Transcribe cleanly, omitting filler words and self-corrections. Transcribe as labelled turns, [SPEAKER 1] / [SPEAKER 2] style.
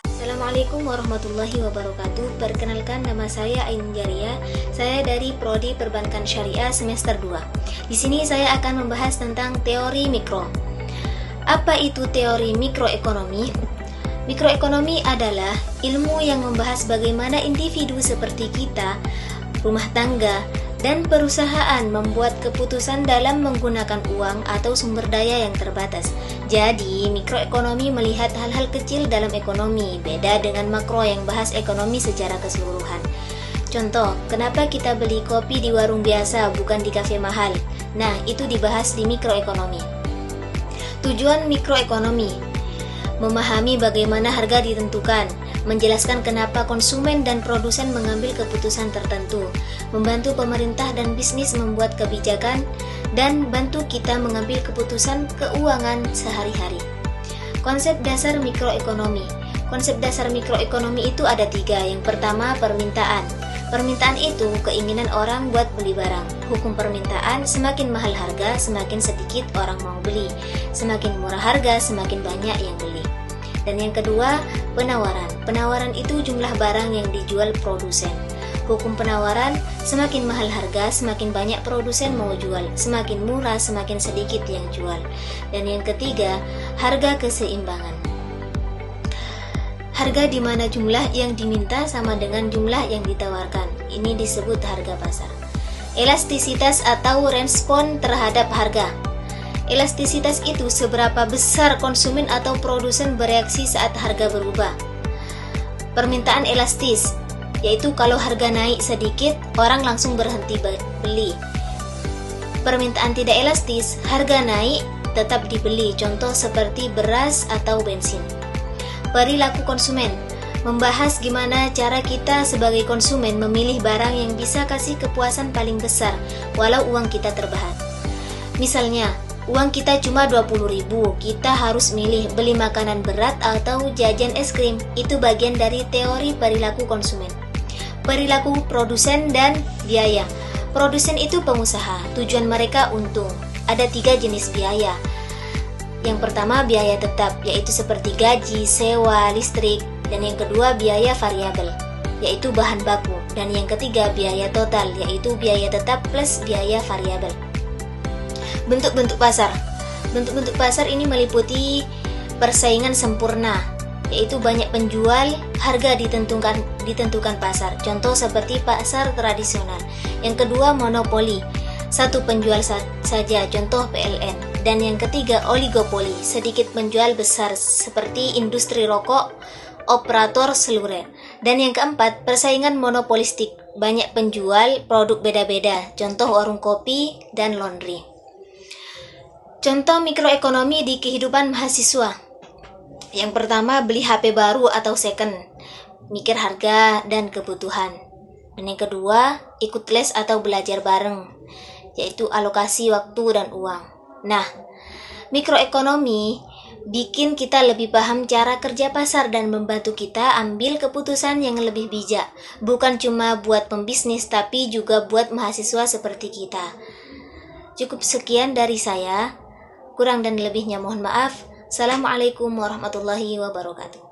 [SPEAKER 1] Assalamualaikum warahmatullahi wabarakatuh. Perkenalkan, nama saya Ainun Jaria. Saya dari Prodi Perbankan Syariah semester 2. Di sini saya akan membahas tentang teori mikro. Apa itu teori mikroekonomi? Mikroekonomi adalah ilmu yang membahas bagaimana individu seperti kita, rumah tangga, dan perusahaan membuat keputusan dalam menggunakan uang atau sumber daya yang terbatas. Jadi, mikroekonomi melihat hal-hal kecil dalam ekonomi, beda dengan makro yang bahas ekonomi secara keseluruhan. Contoh, kenapa kita beli kopi di warung biasa bukan di kafe mahal? Nah, itu dibahas di mikroekonomi. Tujuan mikroekonomi: memahami bagaimana harga ditentukan, menjelaskan kenapa konsumen dan produsen mengambil keputusan tertentu, membantu pemerintah dan bisnis membuat kebijakan, dan bantu kita mengambil keputusan keuangan sehari-hari. Konsep dasar mikroekonomi. Konsep dasar mikroekonomi itu ada 3. Yang pertama, permintaan. Permintaan itu keinginan orang buat beli barang. Hukum permintaan: semakin mahal harga, semakin sedikit orang mau beli. Semakin murah harga, semakin banyak yang beli. Dan yang kedua, penawaran. Penawaran itu jumlah barang yang dijual produsen. Hukum penawaran: semakin mahal harga, semakin banyak produsen mau jual. Semakin murah, semakin sedikit yang jual. Dan yang ketiga, harga keseimbangan. Harga di mana jumlah yang diminta sama dengan jumlah yang ditawarkan. Ini disebut harga pasar. Elastisitas atau respon terhadap harga. Elastisitas itu seberapa besar konsumen atau produsen bereaksi saat harga berubah. Permintaan elastis, yaitu kalau harga naik sedikit, orang langsung berhenti beli. Permintaan tidak elastis, harga naik tetap dibeli, contoh seperti beras atau bensin. Perilaku konsumen, membahas gimana cara kita sebagai konsumen memilih barang yang bisa kasih kepuasan paling besar, walau uang kita terbatas. Misalnya, uang kita cuma 20.000, kita harus milih beli makanan berat atau jajan es krim. Itu bagian dari teori perilaku konsumen. Perilaku produsen dan biaya. Produsen itu pengusaha, tujuan mereka untung. Ada 3 jenis biaya. Yang pertama, biaya tetap, yaitu seperti gaji, sewa, listrik. Dan yang kedua, biaya variabel, yaitu bahan baku. Dan yang ketiga, biaya total, yaitu biaya tetap plus biaya variabel. Bentuk-bentuk pasar. Bentuk-bentuk pasar ini meliputi persaingan sempurna, yaitu banyak penjual, harga ditentukan pasar. Contoh seperti pasar tradisional. Yang kedua, monopoli, satu penjual saja, contoh PLN. Dan yang ketiga, oligopoli, sedikit penjual besar seperti industri rokok, operator seluler. Dan yang keempat, persaingan monopolistik, banyak penjual, produk beda-beda, contoh warung kopi dan laundry. Contoh mikroekonomi di kehidupan mahasiswa. Yang pertama, beli HP baru atau second, mikir harga dan kebutuhan. Dan yang kedua, ikut les atau belajar bareng, yaitu alokasi waktu dan uang. Nah, mikroekonomi bikin kita lebih paham cara kerja pasar dan membantu kita ambil keputusan yang lebih bijak. Bukan cuma buat pembisnis, tapi juga buat mahasiswa seperti kita. Cukup sekian dari saya. Kurang dan lebihnya mohon maaf. Assalamualaikum warahmatullahi wabarakatuh.